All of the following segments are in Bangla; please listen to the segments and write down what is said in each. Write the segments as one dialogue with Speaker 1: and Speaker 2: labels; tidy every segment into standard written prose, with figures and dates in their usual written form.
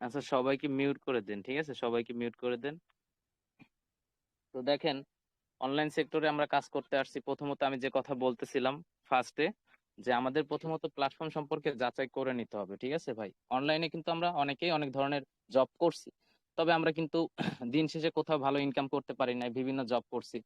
Speaker 1: আচ্ছা, সবাইকে মিউট করে দেন, ঠিক আছে? সবাইকে মিউট করে দেন। তো দেখেন, অনলাইন সেক্টরে আমরা কাজ করতে আসছি। প্রথমত আমি যে কথা বলতেছিলাম ফার্স্টে, যে আমাদের প্রথমত প্ল্যাটফর্ম সম্পর্কে যাচাই করে নিতে হবে, ঠিক আছে ভাই? অনলাইনে কিন্তু আমরা অনেকেই অনেক ধরনের জব করছি, তবে আমরা কিন্তু দিন শেষে কোথাও ভালো ইনকাম করতে পারি না, বিভিন্ন জব করছি।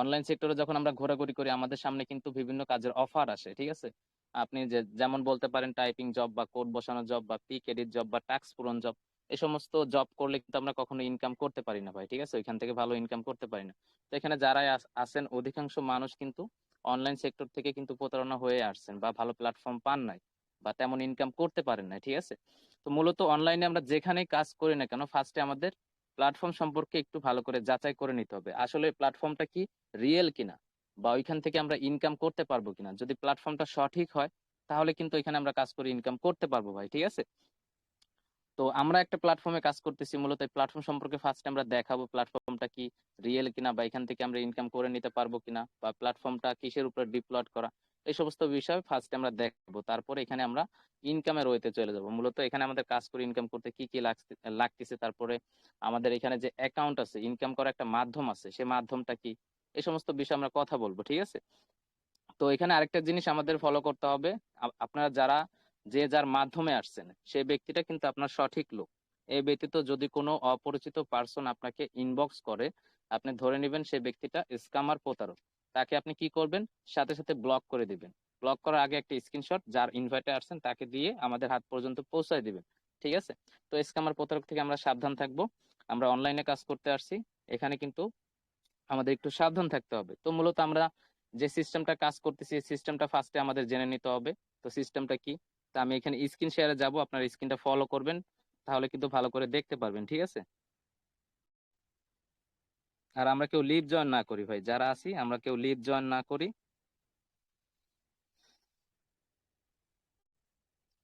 Speaker 1: অনলাইন সেক্টরে যখন আমরা ঘোরাঘুরি করি, আমাদের সামনে কিন্তু বিভিন্ন কাজের অফার আসে, ঠিক আছে? আপনি যে যেমন বলতে পারেন টাইপিং জব বা কোড বসানো জব বা পিক এডিট জব বা টাস্ক পূরণ জব। এই সমস্ত জব করলে কিন্তু আমরা কখনো ইনকাম করতে পারি না ভাই, ঠিক আছে? ওইখান থেকে ভালো ইনকাম করতে পারি না। তো এখানে যারাই আছেন, অধিকাংশ মানুষ কিন্তু অনলাইন সেক্টর থেকে কিন্তু প্রতারণা হয়ে আসছেন, বা ভালো প্ল্যাটফর্ম পান নাই, বা তেমন ইনকাম করতে পারেন না, ঠিক আছে? তো মূলত অনলাইনে আমরা যেখানেই কাজ করি না কেন, ফার্স্টে আমাদের প্ল্যাটফর্ম সম্পর্কে একটু ভালো করে যাচাই করে নিতে হবে, আসলে প্ল্যাটফর্মটা কি রিয়েল কিনা, বা ওইখান থেকে আমরা ইনকাম করতে পারবো কিনা। যদি প্ল্যাটফর্মটা সঠিক হয়, তাহলে কিন্তু এখানে আমরা কাজ করে ইনকাম করতে পারবো ভাই, ঠিক আছে? তো আমরা একটা প্ল্যাটফর্মে কাজ করতেছি, মূলত এই প্ল্যাটফর্ম সম্পর্কে ফার্স্ট আমরা দেখাবো প্ল্যাটফর্মটা কি রিয়েল কিনা, বা এখান থেকে আমরা ইনকাম করে নিতে পারবো কিনা, বা প্ল্যাটফর্মটা কিসের উপর ডিপ্লয়েড করা, এই সমস্ত বিষয় ফার্স্ট আমরা দেখবো। তারপরে এখানে আমরা ইনকামের ওয়েতে চলে যাব। মূলত এখানে আমাদের কাজ করে ইনকাম করতে কি কি লাগতেছে, তারপরে আমাদের এখানে যে অ্যাকাউন্ট আছে, ইনকাম করার একটা মাধ্যম আছে, সে মাধ্যমটা কি, এই সমস্ত বিষয় আমরা কথা বলবো, ঠিক আছে? তো এখানে আরেকটা জিনিস আমাদের ফলো করতে হবে। আপনারা যারা, যে যার মাধ্যমে আসছেন, সেই ব্যক্তিটা কিন্তু আপনার সঠিক লোক। এই ব্যতীত যদি কোনো অপরিচিত পার্সন আপনাকে ইনবক্স করে, আপনি ধরে নেবেন সেই ব্যক্তিটা স্ক্যামার, প্রতারক। তাকে আপনি কি করবেন, সাথে সাথে ব্লক করে দিবেন। ব্লক করার আগে একটা স্ক্রিনশট যার ইনভাইটে আসছেন তাকে দিয়ে আমাদের হাত পর্যন্ত পৌঁছায় দিবেন, ঠিক আছে? তো স্ক্যামার, প্রতারক থেকে আমরা সাবধান থাকবো। আমরা অনলাইনে কাজ করতে আসছি, এখানে কিন্তু আমাদের একটু সাবধান থাকতে হবে। তো মূলত আমরা যে সিস্টেমটা কাজ করতেছি, এই সিস্টেমটা ফার্স্টে আমাদের জেনে নিতে হবে। তো সিস্টেমটা কি, তা আমি এখানে স্ক্রিন শেয়ারে যাব, আপনার স্ক্রিনটা ফলো করবেন, তাহলে কিন্তু ভালো করে দেখতে পারবেন, ঠিক আছে? আর আমরা কেউ লিভ জয়েন না করি ভাই, যারা আছি আমরা কেউ লিভ জয়েন না করি।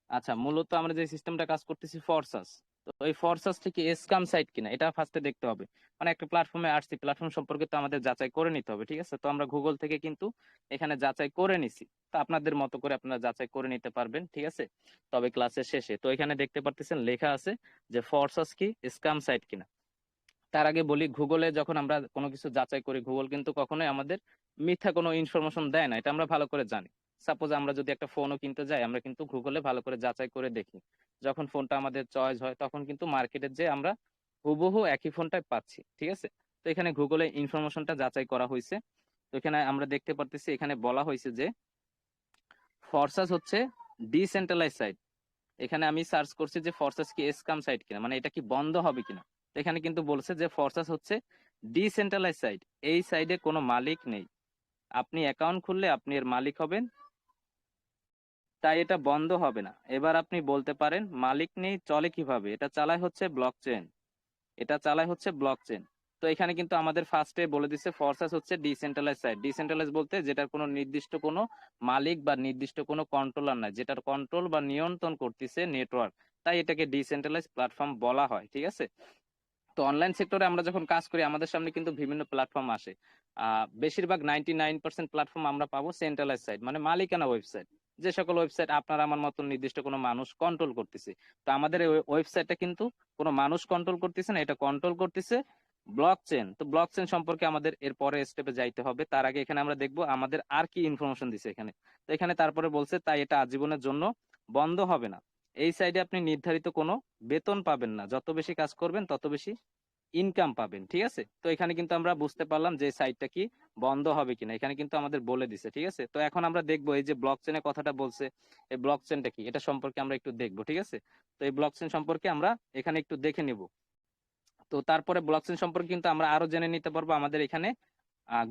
Speaker 1: আচ্ছা, মূলত আমরা যে সিস্টেমটা কাজ করতেছি ফরসাস। তো এই ফরসাস থেকে স্ক্যাম সাইট কিনা, এটা ফার্স্টে দেখতে হবে। মানে একটা প্ল্যাটফর্মে আসছি, প্ল্যাটফর্ম সম্পর্কে তো আমাদের যাচাই করে নিতে হবে, ঠিক আছে? তো আমরা গুগল থেকে কিন্তু এখানে যাচাই করে নিছি। তো আপনাদের মতো করে আপনারা যাচাই করে নিতে পারবেন, ঠিক আছে? তবে ক্লাসের শেষে তো এখানে দেখতে পারতেছেন লেখা আছে যে ফরসাস কি স্ক্যাম সাইট কিনা। তার আগে বলি, গুগলে যখন আমরা কোনো কিছু যাচাই করি, গুগল কিন্তু কখনোই আমাদের মিথ্যা কোনো ইনফরমেশন দেয় না, এটা আমরা ভালো করে জানি। সাপোজ আমরা যদি একটা ফোনও কিনতে যাই, আমরা কিন্তু গুগলে ভালো করে যাচাই করে দেখি। যখন ফোনটা আমাদের চয়েস হয়, তখন কিন্তু মার্কেটে যে আমরা হুবহু একই ফোনটাই পাচ্ছি, ঠিক আছে? তো এখানে গুগলে ইনফরমেশনটা যাচাই করা হয়েছে। তো এখানে আমরা দেখতে পারতেছি, এখানে বলা হয়েছে যে ফরসাস হচ্ছে ডিসেন্ট্রালাইজ সাইট। এখানে আমি সার্চ করছি যে ফরসাস কি স্ক্যাম সাইট কিনা, মানে এটা কি বন্ধ হবে কিনা। তো এখানে কিন্তু বলছে যে ফরসাস হচ্ছে ডিসেন্ট্রালাইজ সাইট, এই সাইডে কোনো মালিক নেই। আপনি অ্যাকাউন্ট খুললে আপনি এর মালিক হবেন, তাই এটা বন্ধ হবে না। এবার আপনি বলতে পারেন মালিক নেই চলে কিভাবে, এটা চালায় হচ্ছে ব্লক চেন, এটা চালায় হচ্ছে ব্লক চেন। তো এখানে কিন্তু আমাদের ফার্স্টে বলে দিচ্ছে ফরসাস হচ্ছে ডিসেন্ট্রালাইজ সাইট। ডিসেন্ট্রালাইজ বলতে যেটার কোনো নির্দিষ্ট কোনো মালিক বা নির্দিষ্ট কোনো কন্ট্রোলার নাই, যেটার কন্ট্রোল বা নিয়ন্ত্রণ করতেছে নেটওয়ার্ক, তাই এটাকে ডিসেন্ট্রালাইজ প্ল্যাটফর্ম বলা হয়, ঠিক আছে? তো অনলাইন সেক্টরে আমরা যখন কাজ করি, আমাদের সামনে কিন্তু বিভিন্ন প্ল্যাটফর্ম আসে। বেশিরভাগ 99% প্ল্যাটফর্ম আমরা পাবো সেন্ট্রালাইজ সাইট, মানে মালিকানা ওয়েবসাইট। যে সকল ওয়েবসাইট আপনার আমার মতন নির্দিষ্ট কোনো মানুষ কন্ট্রোল করতেছে। তো আমাদের এই ওয়েবসাইটটা কিন্তু কোনো মানুষ কন্ট্রোল করতেছে না, এটা কন্ট্রোল করতেছে ব্লক চেন। তো ব্লক চেন সম্পর্কে আমাদের এর পরে স্টেপে যাইতে হবে। তার আগে এখানে আমরা দেখবো আমাদের আর কি ইনফরমেশন দিছে এখানে। তো এখানে তারপরে বলছে তাই এটা আজীবনের জন্য বন্ধ হবে না। এই সাইডে আপনি নির্ধারিত কোনো বেতন পাবেন না, যত বেশি কাজ করবেন তত বেশি ইনকাম পাবেন, ঠিক আছে? তো এখানে কিন্তু আমরা বুঝতে পারলাম যে সাইটটা কি বন্ধ হবে কিনা, এখানে কিন্তু আমাদের বলে দিছে, ঠিক আছে? তো এখন আমরা দেখবো এই যে ব্লক চেনের কথাটা বলছে, এই ব্লক চেনটা কি, এটা সম্পর্কে আমরা একটু দেখবো, ঠিক আছে? তো এই ব্লক চেন সম্পর্কে আমরা এখানে একটু দেখে নিব। তো তারপরে ব্লক চেন সম্পর্কে কিন্তু আমরা আরো জেনে নিতে পারবো। আমাদের এখানে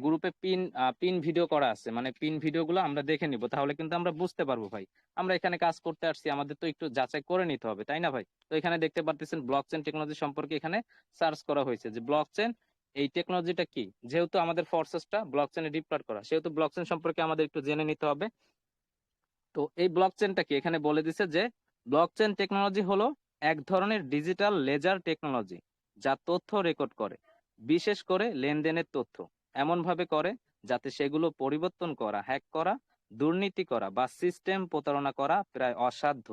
Speaker 1: গ্রুপে পিন পিন ভিডিও করা আছে, মানে পিন ভিডিও গুলো আমরা দেখে নিব, তাহলে কিন্তু আমরা বুঝতে পারবো ভাই। আমরা এখানে কাজ করতে আসছি, আমাদের তো একটু যাচাই করে নিতে হবে, তাই না ভাই? তো এখানে দেখতে পারতেছেন ব্লক চেন টেকনোলজি সম্পর্কে এখানে সার্চ করা হয়েছে যে ব্লক চেন এই টেকনোলজিটা কি। যেহেতু আমাদের ফোর্সেসটা ব্লক চেনে ডিপ্লয় করা, সেহেতু ব্লক চেন সম্পর্কে আমাদের একটু জেনে নিতে হবে। তো এই ব্লক চেনটা কি, এখানে বলে দিছে যে ব্লক চেন টেকনোলজি হলো এক ধরনের ডিজিটাল লেজার টেকনোলজি, যা তথ্য রেকর্ড করে, বিশেষ করে লেনদেনের তথ্য এমন ভাবে করে যাতে সেগুলো পরিবর্তন করা, হ্যাক করা, দুর্নীতি করা বা সিস্টেম প্রতারণা করা প্রায় অসাধ্য।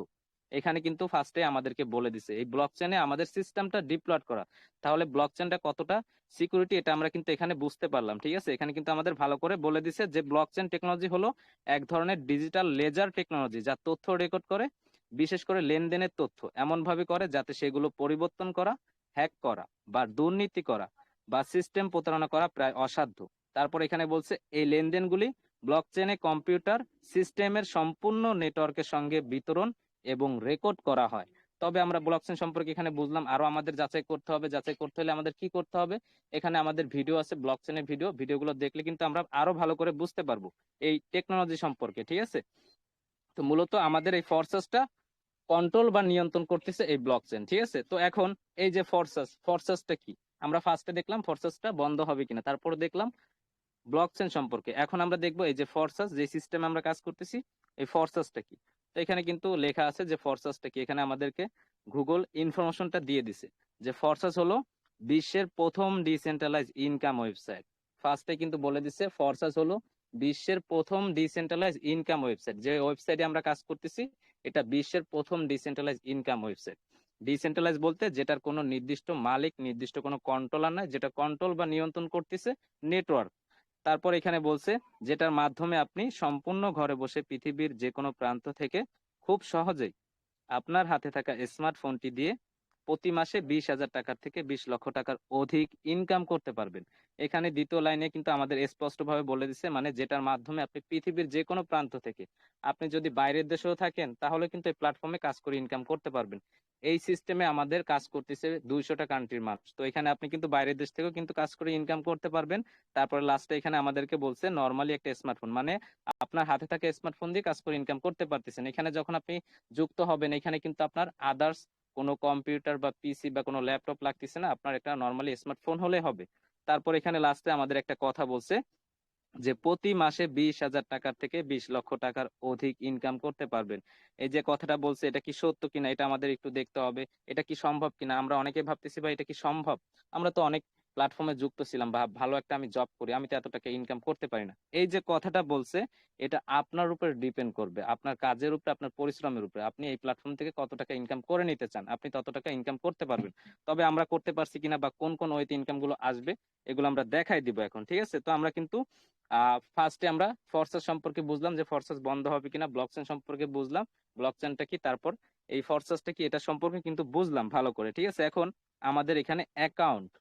Speaker 1: এখানে কিন্তু ফার্স্টে আমাদেরকে বলে দিছে এই ব্লক চেনে আমাদের সিস্টেমটা ডিপ্লয়েড করা। তাহলে ব্লক চেনটা কতটা সিকিউরিটি এটা আমরা কিন্তু এখানে বুঝতে পারলাম। ঠিক আছে, এখানে কিন্তু আমাদের ভালো করে বলে দিছে যে ব্লক চেন টেকনোলজি হলো এক ধরনের ডিজিটাল লেজার টেকনোলজি যা তথ্য রেকর্ড করে, বিশেষ করে লেনদেনের তথ্য এমন ভাবে করে যাতে সেগুলো পরিবর্তন করা, হ্যাক করা বা দুর্নীতি করা বা সিস্টেম প্রতারণা করা প্রায় অসাধ্য। তারপর এখানে বলছে এই লেনদেনগুলি ব্লকচেনে কম্পিউটার সিস্টেমের সম্পূর্ণ নেটওয়ার্কের সঙ্গে বিতরণ এবং রেকর্ড করা হয়। তবে আমরা ব্লকচেন সম্পর্কে এখানে বুঝলাম, আরো আমাদের যাচাই করতে হবে। যাচাই করতে হলে আমাদের কি করতে হবে, এখানে আমাদের ভিডিও আছে, ব্লকচেনের ভিডিওগুলো দেখলে কিন্তু আমরা আরো ভালো করে বুঝতে পারবো এই টেকনোলজি সম্পর্কে। ঠিক আছে, তো মূলত আমাদের এই ফোর্সেসটা কন্ট্রোল বা নিয়ন্ত্রণ করতেছে এই ব্লকচেন। ঠিক আছে, তো এখন এই যে ফোর্সেসটা কি, আমরা ফার্স্টে দেখলাম ফোর্সেসটা বন্ধ হবে কিনা, তারপরে দেখলাম ব্লকচেন সম্পর্কে। এখন আমরা দেখবো এই যে ফোর্সেস, যে সিস্টেমে আমরা কাজ করতেছি, এই ফোর্সেসটা কি। তো এখানে কিন্তু লেখা আছে যে ফোর্সেসটা কি, এখানে আমাদেরকে গুগল ইনফরমেশনটা দিয়ে দিছে যে ফোর্সেস হলো বিশ্বের প্রথম ডিসেন্ট্রালাইজ ইনকাম ওয়েবসাইট। ফার্স্টে কিন্তু বলে দিছে ফোর্সেস হলো বিশ্বের প্রথম ডিসেন্ট্রালাইজ ইনকাম ওয়েবসাইট। যে ওয়েবসাইটে আমরা কাজ করতেছি এটা বিশ্বের প্রথম ডিসেন্ট্রালাইজ ইনকাম ওয়েবসাইট। ডিসেন্ট্রালাইজ বলতে যেটার কোনো নির্দিষ্ট মালিক, নির্দিষ্ট কোনো কন্ট্রোলার নাই, যেটা কন্ট্রোল বা নিয়ন্ত্রণ করতেছে নেটওয়ার্ক। তারপর এখানে বলছে যেটার মাধ্যমে আপনি সম্পূর্ণ ঘরে বসে পৃথিবীর যে কোনো প্রান্ত থেকে খুব সহজেই আপনার হাতে থাকা স্মার্টফোনটি দিয়ে প্রতি মাসে 20,000 টাকার থেকে 20 লক্ষ টাকার অধিক ইনকাম করতে পারবেন। এখানে দ্বিতীয় লাইনে কিন্তু আমাদের স্পষ্টভাবে বলে দিচ্ছে, মানে যেটার মাধ্যমে আপনি পৃথিবীর যে কোনো প্রান্ত থেকে, আপনি যদি বাইরের দেশেও থাকেন তাহলে কিন্তু এই প্ল্যাটফর্মে কাজ করে ইনকাম করতে পারবেন। এই সিস্টেমে আমাদের কাজ করতেছে 200টা কান্ট্রির মানুষ। তো এখানে আপনি কিন্তু বাইরের দেশ থেকেও কিন্তু কাজ করে ইনকাম করতে পারবেন। তারপরে লাস্টে এখানে আমাদেরকে বলছে নর্মালি একটা স্মার্টফোন, মানে আপনার হাতে থাকা স্মার্টফোন দিয়ে কাজ করে ইনকাম করতে পারতেছেন। এখানে যখন আপনি যুক্ত হবেন এখানে কিন্তু আপনার আদার্স কোনো কম্পিউটার বা পিসি বা কোনো ল্যাপটপ লাগতেছে না, আপনার একটা নর্মালি স্মার্টফোন হলে হবে। তারপর এখানে লাস্টে আমাদের একটা কথা বলছে যে প্রতি মাসে 20,000 টাকার থেকে 20 লক্ষ টাকার অধিক ইনকাম করতে পারবেন। এই যে কথাটা বলছে এটা কি সত্য কিনা এটা আমাদের একটু দেখতে হবে, এটা কি সম্ভব কিনা। আমরা অনেকে ভাবতেছি ভাই এটা কি সম্ভব, আমরা তো অনেক প্ল্যাটফর্মে যুক্ত ছিলাম বা ভালো একটা আমি জব করি, আমি তো এত টাকা ইনকাম করতে পারি না। এই যে কথাটা বলছে এটা আপনার উপর ডিপেন্ড করবে, আপনার কাজের উপরে, আপনার পরিশ্রমের উপরে। আপনি এই প্ল্যাটফর্ম থেকে কত টাকা ইনকাম করে নিতে চান, আপনি তত টাকা ইনকাম করতে পারবেন। তবে আমরা করতে পারছি কিনা বা কোন কোন ওয়েতে ইনকাম গুলো আসবে এগুলো আমরা দেখাই দিব এখন। ঠিক আছে, তো আমরা কিন্তু ফার্স্টে আমরা ফরসাস সম্পর্কে বুঝলাম যে ফরসাস বন্ধ হবে কিনা, ব্লকচেন সম্পর্কে বুঝলাম ব্লকচেনটা কি, তারপর এই ফরসাসটা কি এটা সম্পর্কে কিন্তু বুঝলাম ভালো করে। ঠিক আছে, এখন আমাদের এখানে অ্যাকাউন্ট,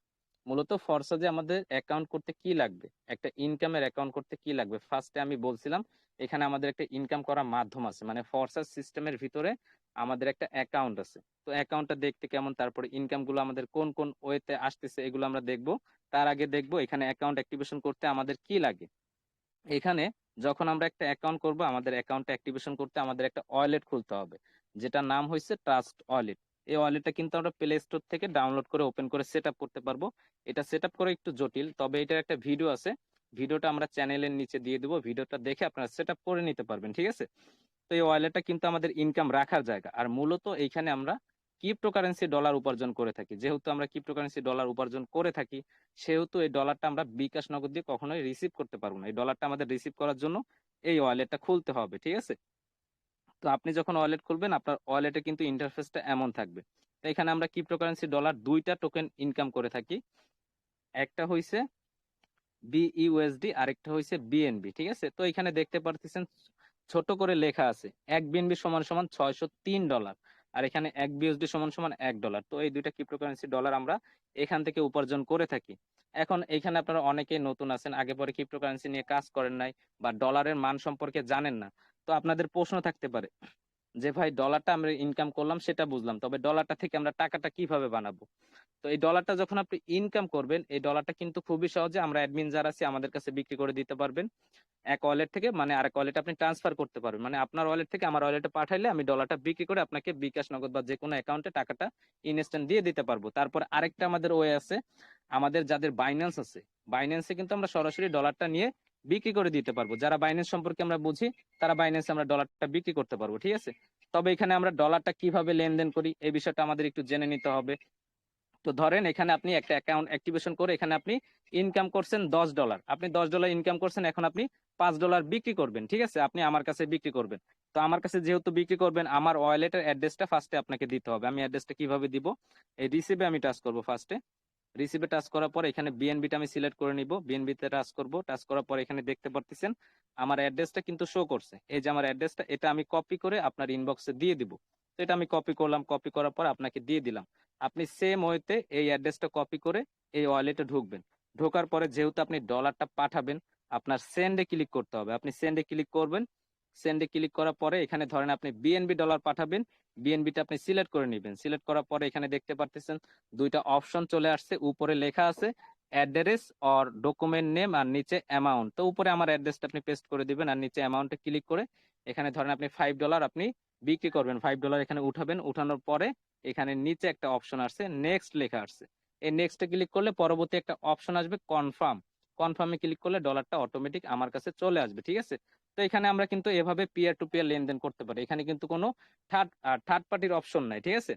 Speaker 1: মূলত ফরসাসে আমাদের অ্যাকাউন্ট করতে কি লাগবে, একটা ইনকামের অ্যাকাউন্ট করতে কি লাগবে। ফার্স্টে আমি বলছিলাম এখানে আমাদের একটা ইনকাম করার মাধ্যম আছে, মানে ফরসাস সিস্টেমের ভিতরে আমাদের একটা অ্যাকাউন্ট আছে। তো অ্যাকাউন্টটা দেখতে কেমন, তারপরে ইনকাম গুলো আমাদের কোন কোন ওয়েতে আসতেছে এগুলো আমরা দেখবো। তার আগে দেখবো এখানে অ্যাকাউন্ট অ্যাক্টিভেশন করতে আমাদের কি লাগে। এখানে যখন আমরা একটা অ্যাকাউন্ট করব, আমাদের অ্যাকাউন্টটা অ্যাক্টিভেশন করতে আমাদের একটা ওয়ালেট খুলতে হবে, যেটার নাম হয়েছে ট্রাস্ট ওয়ালেট। এই ওয়ালেটটা কিন্তু আমরা প্লে স্টোর থেকে ডাউনলোড করে ওপেন করে সেট আপ করতে পারবো। এটা সেট আপ করা একটু জটিল, তবে এটার একটা ভিডিও আছে, ভিডিওটা আমরা চ্যানেলের নিচে দিয়ে দেবো, ভিডিওটা দেখে আপনারা সেট আপ করে নিতে পারবেন। ঠিক আছে, তো এই ওয়ালেটটা কিন্তু আমাদের ইনকাম রাখার জায়গা, আর মূলত এইখানে আমরা ক্রিপ্টোকারেন্সি ডলার উপার্জন করে থাকি। যেহেতু আমরা ক্রিপ্টোকারেন্সি ডলার উপার্জন করে থাকি সেহেতু এই ডলারটা আমরা বিকাশ নগদ দিয়ে কখনোই রিসিভ করতে পারবো না। এই ডলারটা আমাদের রিসিভ করার জন্য এই ওয়ালেটটা খুলতে হবে। ঠিক আছে, তো আপনি যখন ওয়ালেট খুলবেন আপনার ওয়ালেটে কিন্তু ইন্টারফেসটা এমন থাকবে। তো এখানে আমরা ক্রিপ্টোকারেন্সি ডলার দুইটা টোকেন ইনকাম করে থাকি, একটা হইছে বিইউএসডি, আরেকটা হইছে বিএনবি। ঠিক আছে, তো এখানে দেখতে পারতেছেন ছোট করে লেখা আছে 1 বিএনবি সমান সমান $603, আর এখানে 1 বিএসডি সমান সমান $1। তো এই দুইটা ক্রিপ্টোকারেন্সি ডলার আমরা এখান থেকে উপার্জন করে থাকি। এখন এখানে আপনারা অনেকেই নতুন আছেন, আগে পরে ক্রিপ্টোকারেন্সি নিয়ে কাজ করেন নাই বা ডলারের মান সম্পর্কে জানেন না। তো আপনাদের প্রশ্ন থাকতে পারে যে ভাই ডলারটা আমরা ইনকাম করলাম সেটা বুঝলাম, তবে ডলারটা থেকে আমরা টাকাটা কিভাবে বানাবো। তো এই ডলারটা যখন আপনি ইনকাম করবেন এই ডলারটা কিন্তু খুবই সহজে আমরা অ্যাডমিন যারা আছি আমাদের কাছে বিক্রি করে দিতে পারবেন। এক ওয়ালেট থেকে মানে আরেক ওয়ালেটে আপনি ট্রান্সফার করতে পারবেন, মানে আপনার ওয়ালেট থেকে আমার ওয়ালেটে পাঠাইলে আমি ডলারটা বিক্রি করে আপনাকে বিকাশ নগদ বা যে কোনো অ্যাকাউন্টে টাকাটা ইনস্ট্যান্ট দিয়ে দিতে পারবো। তারপর আরেকটা আমাদের ওয়ে আছে, আমাদের যাদের বাইন্যান্স আছে বাইন্যান্সে কিন্তু আমরা সরাসরি ডলারটা নিয়ে বিক্রি করে দিতে পারবো। যারা বাইন্যান্স সম্পর্কে আমরা বুঝি তারা বাইন্যান্সে আমরা ডলারটা বিক্রি করতে পারবো। ঠিক আছে, তবে এখানে আমরা ডলারটা কিভাবে লেনদেন করি এই বিষয়টা আমাদের একটু জেনে নিতে হবে। তো ধরেন এখানে আপনি একটা অ্যাকাউন্ট অ্যাক্টিভেশন করে এখানে আপনি ইনকাম করছেন $10, আপনি $10 ইনকাম করছেন, এখন আপনি $5 বিক্রি করবেন, ঠিক আছে, আপনি আমার কাছে বিক্রি করবেন। তো আমার কাছে যেহেতু বিক্রি করবেন, আমার ওয়ালেটের অ্যাড্রেসটা ফার্স্টে আপনাকে দিতে হবে। আমি অ্যাড্রেসটা কিভাবে দিব, এই রিসিভে আমি টাচ করব ফার্স্টে। রিসিভে টাচ করার পর এখানে বিএনবিটা আমি সিলেক্ট করে নিব, বিএনবিতে টাচ করব। টাচ করার পর এখানে দেখতে পারতেছেন আমার অ্যাড্রেসটা কিন্তু শো করছে। এই যে আমার অ্যাড্রেসটা, এটা আমি কপি করে আপনার ইনবক্সে দিয়ে দিব। তো এটা আমি কপি করলাম, কপি করার পর আপনাকে দিয়ে দিলাম। আপনি সেম ওয়েতে এই অ্যাড্রেসটা কপি করে এই ওয়ালেটে ঢুকবেন। ঢোকার পরে যেহেতু আপনি ডলারটা পাঠাবেন, আপনার সেন্ডে ক্লিক করতে হবে। আপনি সেন্ডে ক্লিক করবেন। সেন্ডে ক্লিক করার পরে এখানে ধরেন আপনি বিএনবি ডলার পাঠাবেন, বিএনবিটা আপনি সিলেক্ট করে নেবেন। সিলেক্ট করার পরে এখানে দেখতে পারতেছেন দুইটা অপশন চলে আসছে। উপরে লেখা আছে অ্যাড্রেস অর ডকুমেন্ট নেম, আর নিচে অ্যামাউন্ট। তো উপরে আমার অ্যাড্রেসটা আপনি পেস্ট করে দিবেন, আর নিচে অ্যামাউন্টে ক্লিক করে এখানে ধরেন আপনি $5 আপনি বিক্রি করবেন। $5 এখানে উঠাবেন। উঠানোর পরে এখানে নিচে একটা অপশন আসছে, নেক্সট লেখা আসছে। এই নেক্সটে ক্লিক করলে পরবর্তী একটা অপশন আসবে কনফার্ম। কনফার্মে ক্লিক করলে ডলারটা অটোমেটিক আমার কাছে চলে আসবে, ঠিক আছে। তো এখানে আমরা কিন্তু এভাবে পিয়ার টু পিয়ার লেনদেন করতে পারি। এখানে কিন্তু কোনো থার্ড থার্ড পার্টির অপশন নাই, ঠিক আছে।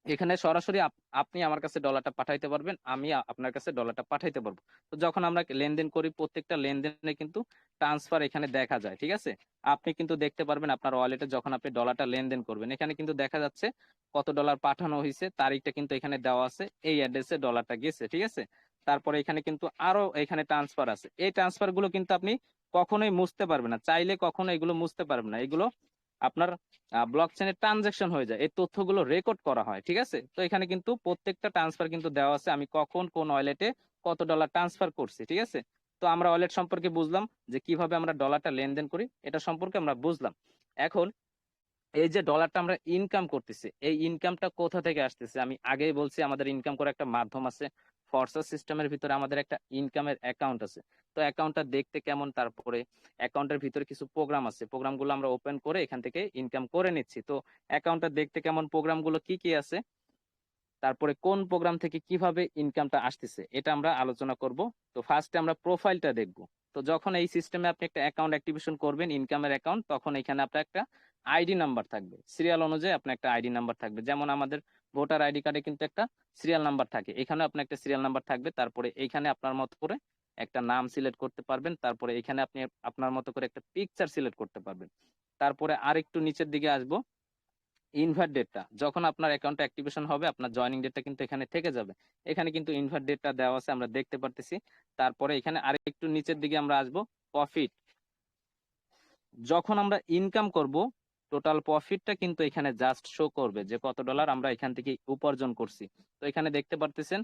Speaker 1: এখানে সরাসরি আপনি আমার কাছে ডলারটা পাঠাইতে পারবেন, আমি আপনার কাছে ডলারটা পাঠাইতে পারবো। তো যখন আমরা লেনদেন করি, প্রত্যেকটা লেনদেনে কিন্তু ট্রান্সফার এখানে দেখা যায়, ঠিক আছে। আপনি কিন্তু দেখতে পারবেন আপনার ওয়ালেটে যখন আপনি ডলারটা লেনদেন করবেন, এখানে কিন্তু দেখা যাচ্ছে কত ডলার পাঠানো হয়েছে, তারিখটা কিন্তু এখানে দেওয়া আছে, এই অ্যাড্রেসে ডলারটা গেছে, ঠিক আছে। তারপরে এখানে কিন্তু আরো এখানে ট্রান্সফার আছে। এই ট্রান্সফার গুলো কিন্তু আপনি কখনোই মুছতে পারবেন না, চাইলে কখনো এগুলো মুছতে পারবেন না। এগুলো আপনার ব্লক চেনের ট্রানজাকশন হয়ে যায়, এই তথ্যগুলো রেকর্ড করা হয়, ঠিক আছে। তো এখানে কিন্তু প্রত্যেকটা ট্রান্সফার কিন্তু দেওয়া আছে, আমি কখন কোন ওয়ালেটে কত ডলার ট্রান্সফার করছি, ঠিক আছে। তো আমরা ওয়ালেট সম্পর্কে বুঝলাম, যে কিভাবে আমরা ডলারটা লেনদেন করি, এটা সম্পর্কে আমরা বুঝলাম। এখন এই যে ডলারটা আমরা ইনকাম করতেছি, এই ইনকামটা কোথা থেকে আসতেছে? আমি আগেই বলছি আমাদের ইনকাম করার একটা মাধ্যম আছে। ফরসাস সিস্টেমের ভিতরে আমাদের একটা ইনকামের অ্যাকাউন্ট আছে। তো অ্যাকাউন্টটা দেখতে কেমন, তারপরে অ্যাকাউন্টের ভিতরে কিছু প্রোগ্রাম আছে, প্রোগ্রামগুলো আমরা ওপেন করে এখান থেকে ইনকাম করে নিচ্ছি। তো অ্যাকাউন্টটা দেখতে কেমন, প্রোগ্রামগুলো কি কি আছে, তারপরে কোন প্রোগ্রাম থেকে কিভাবে ইনকামটা আসতেছে, এটা আমরা আলোচনা করব। তো ফার্স্টে আমরা প্রোফাইলটা দেখব। তো যখন এই সিস্টেমে আপনি একটা অ্যাকাউন্ট অ্যাক্টিভেশন করবেন, ইনকামের অ্যাকাউন্ট, তখন এখানে আপনার একটা আইডি নাম্বার থাকবে, সিরিয়াল অনুযায়ী আপনার একটা আইডি নাম্বার থাকবে। যেমন আমাদের ভোটার আইডি কার্ডে কিন্তু একটা সিরিয়াল নাম্বার থাকে, এখানে আপনার একটা সিরিয়াল নাম্বার থাকবে। তারপরে এইখানে আপনার মতো করে একটা নাম সিলেক্ট করতে পারবেন। তারপরে এখানে আপনি আপনার মতো করে একটা পিকচার সিলেক্ট করতে পারবেন। তারপরে আরেকটু নিচের দিকে আসবো, ইনভার্ট ডেটটা যখন আপনার অ্যাকাউন্ট অ্যাক্টিভেশন হবে, আপনার জয়নিং ডেটটা কিন্তু এখানে থেকে যাবে। এখানে কিন্তু ইনভার্ট ডেটটা দেওয়া আছে, আমরা দেখতে পারতেছি। তারপরে এখানে আরেকটু নিচের দিকে আমরা আসবো, প্রফিট। যখন আমরা ইনকাম করব, টোটাল প্রফিটটা কিন্তু এখানে জাস্ট শো করবে যে কত ডলার আমরা এখান থেকে উপার্জন করছি। তো এখানে দেখতে পারতেছেন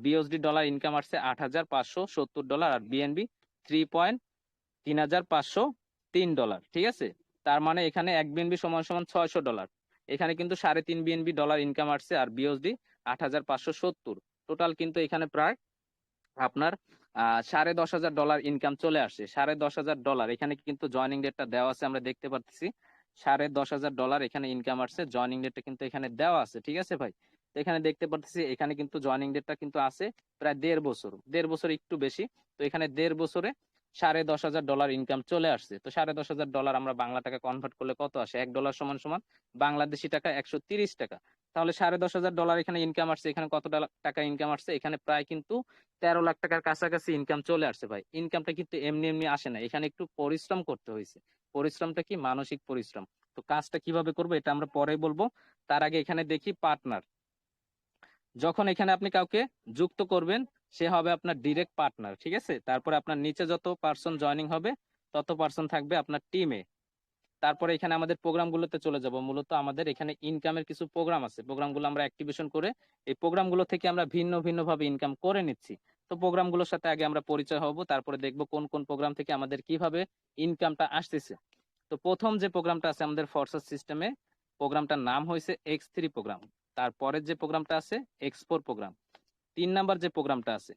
Speaker 1: বিএসডি ডলার ইনকাম আসছে $8,570, আর বিএনবি 3.3503 ডলার, ঠিক আছে। তার মানে এখানে এক বিএনবি সমান সমান $600। এখানে কিন্তু 3.5 বিএনবি ডলার ইনকাম আসছে, আর বিএসডি 8,570। টোটাল কিন্তু এখানে প্রায় আপনার $10,500 ইনকাম চলে আসছে। $10,500 এখানে কিন্তু জয়নিং ডেটটা দেওয়া আছে, আমরা দেখতে পাচ্ছি $10,500 এখানে ইনকাম আসছে। জয়নিং ডেটটা কিন্তু এখানে দেওয়া আছে, ঠিক আছে ভাই। তো এখানে দেখতে পাচ্ছি এখানে কিন্তু জয়নিং ডেটটা কিন্তু আছে প্রায় 1.5 বছর, 1.5 বছর একটু বেশি। তো এখানে 1.5 বছরে $10,500 ইনকাম চলে আসছে। তো $10,500 আমরা বাংলা টাকা কনভার্ট করলে কত আসে, $1 সমান সমান বাংলাদেশি টাকা 130 টাকা। তাহলে $10,500 এখানে ইনকাম আসছে। এখানে কত টাকা ইনকাম আসছে, এখানে প্রায় কিন্তু 13 লাখ টাকার কাছাকাছি ইনকাম চলে আসছে ভাই। ইনকামটা কিন্তু এমনি এমনি আসে না, এখানে একটু পরিশ্রম করতে হয়েছে। পরিশ্রমটা কি, মানসিক পরিশ্রম। তো কাজটা কিভাবে করবো এটা আমরা পরে বলবো। তার আগে এখানে দেখি পার্টনার। যখন এখানে আপনি কাউকে যুক্ত করবেন, সে হবে আপনার ডিরেক্ট পার্টনার, ঠিক আছে। তারপরে আপনার নিচে যত পার্সন জয়নিং হবে, তত পার্সন থাকবে আপনার টিমে। তারপরে এখানে আমাদের প্রোগ্রামগুলোতে চলে যাব। মূলত আমাদের এখানে ইনকামের কিছু প্রোগ্রাম আছে, প্রোগ্রামগুলো আমরা অ্যাক্টিভেশন করে এই প্রোগ্রামগুলো থেকে আমরা ভিন্ন ভিন্ন ভাবে ইনকাম করে নিচ্ছি। তো প্রোগ্রামগুলোর সাথে আগে আমরা পরিচয় হব, তারপরে দেখব কোন কোন প্রোগ্রাম থেকে আমাদের কিভাবে ইনকামটা আসতেছে। তো প্রথম যে প্রোগ্রামটা আছে আমাদের ফরসাস সিস্টেমে, প্রোগ্রামটার নাম হয়েছে X3 প্রোগ্রাম। তারপরের যে প্রোগ্রামটা আছে X4 প্রোগ্রাম। 3 নাম্বার যে প্রোগ্রামটা আছে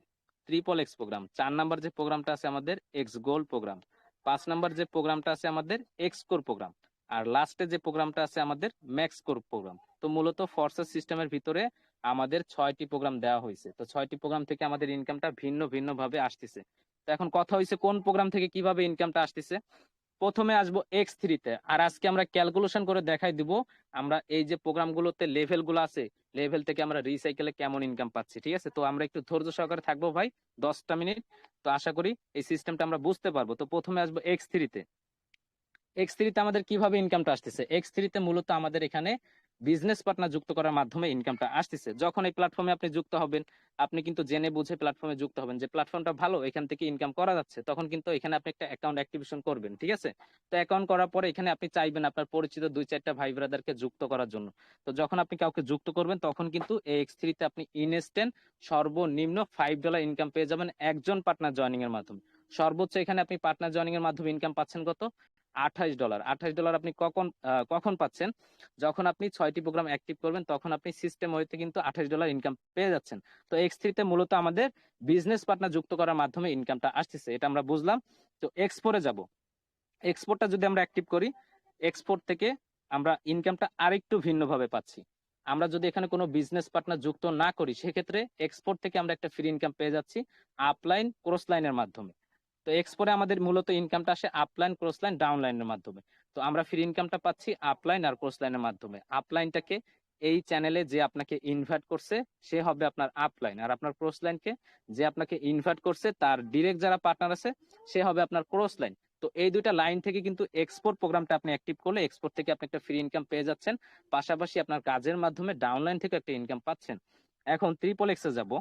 Speaker 1: ট্রিপল এক্স প্রোগ্রাম। 4 নাম্বার যে প্রোগ্রামটা আছে আমাদের এক্স গোল্ড প্রোগ্রাম। 5 নাম্বার যে প্রোগ্রামটা আছে আমাদের এক্স কোর প্রোগ্রাম। আর লাস্টে যে প্রোগ্রামটা আছে আমাদের ম্যাক্স কোর প্রোগ্রাম। তো মূলত ফরসাস সিস্টেমের ভিতরে আমাদের 6টি প্রোগ্রাম দেওয়া হয়েছে। তো 6টি প্রোগ্রাম থেকে আমাদের ইনকামটা ভিন্ন ভিন্ন ভাবে আসতেছে। তো এখন কথা হয়েছে কোন প্রোগ্রাম থেকে কিভাবে ইনকামটা আসতেছে। প্রথমে আসবো X3 তে, আর আজকে আমরা ক্যালকুলেশন করে দেখাই দিব আমরা এই যে প্রোগ্রামগুলোতে লেভেল গুলো আছে, লেভেল থেকে আমরা রিসাইকেলে কেমন ইনকাম পাচ্ছি। ঠিক আছে, তো আমরা একটু ধৈর্য সহকারে থাকবো ভাই, 10টা মিনিট। তো আশা করি এই সিস্টেমটা আমরা বুঝতে পারবো। তো প্রথমে আসবো X3 তে। X3 তে আমাদের কিভাবে ইনকামটা আসতেছে? X3 তে মূলত আমাদের এখানে বিজনেস পার্টনার যুক্ত করার মাধ্যমে ইনকামটা আসতেছে। যখন এই প্ল্যাটফর্মে আপনি যুক্ত হবেন, আপনি কিন্তু জেনে বুঝে প্ল্যাটফর্মে যুক্ত হবেন যে প্ল্যাটফর্মটা ভালো, এখান থেকে ইনকাম করা যাচ্ছে, তখন কিন্তু এখানে আপনি একটা অ্যাকাউন্ট অ্যাক্টিভেশন করবেন। ঠিক আছে, তো অ্যাকাউন্ট করার পরে এখানে আপনি চাইবেন আপনার পরিচিত 2-4টা ভাই ব্রাদারকে যুক্ত করার জন্য। তো যখন আপনি কাউকে যুক্ত করবেন, তখন কিন্তু এই X3 তে আপনি ইনস্ট্যান্ট সর্বনিম্ন $5 ইনকাম পেয়ে যাবেন একজন পার্টনার জয়েনিং এর মাধ্যমে। সর্বোচ্চ এখানে আপনি পার্টনার জয়েনিং এর মাধ্যমে ইনকাম পাচ্ছেন কত? $28। $28 আপনি কখন কখন পাচ্ছেন? যখন আপনি 6টি প্রোগ্রাম অ্যাক্টিভ করবেন, তখন আপনি সিস্টেম হইতে কিন্তু $28 ইনকাম পেয়ে যাচ্ছেন। তো X3 তে মূলত আমাদের বিজনেস পার্টনার যুক্ত করার মাধ্যমে ইনকামটা আসতেছে, এটা আমরা বুঝলাম। তো এক্সপোর্টে যাব। এক্সপোর্টটা যদি আমরা অ্যাক্টিভ করি, এক্সপোর্ট থেকে আমরা ইনকামটা আরেকটু ভিন্নভাবে পাচ্ছি। আমরা যদি এখানে কোনো বিজনেস পার্টনার যুক্ত না করি, সেক্ষেত্রে এক্সপোর্ট থেকে আমরা একটা ফ্রি ইনকাম পেয়ে যাচ্ছি আপলাইন ক্রস লাইনের মাধ্যমে। তো এক্সপোর্টে আমাদের মূলত ইনকামটা আসে আপলাইন ক্রস লাইন ডাউন লাইনের মাধ্যমে। তো আমরা ফ্রি ইনকামটা পাচ্ছি আপলাইন আর ক্রস লাইনের মাধ্যমে। আপলাইনটাকে এই চ্যানেলে যে আপনাকে ইনভাইট করছে সে হবে আপনার আপলাইন, আর আপনার ক্রস লাইনকে যে আপনাকে ইনভাইট করছে তার ডিরেক্ট যারা পার্টনার আছে সে হবে আপনার ক্রস লাইন। তো এই দুইটা লাইন থেকে কিন্তু এক্সপোর্ট প্রোগ্রামটা আপনি অ্যাক্টিভ করলে এক্সপোর্ট থেকে আপনি একটা ফ্রি ইনকাম পেয়ে যাচ্ছেন, পাশাপাশি আপনার কাজের মাধ্যমে ডাউনলাইন থেকে একটা ইনকাম পাচ্ছেন। এখন ট্রিপল এক্সে যাব।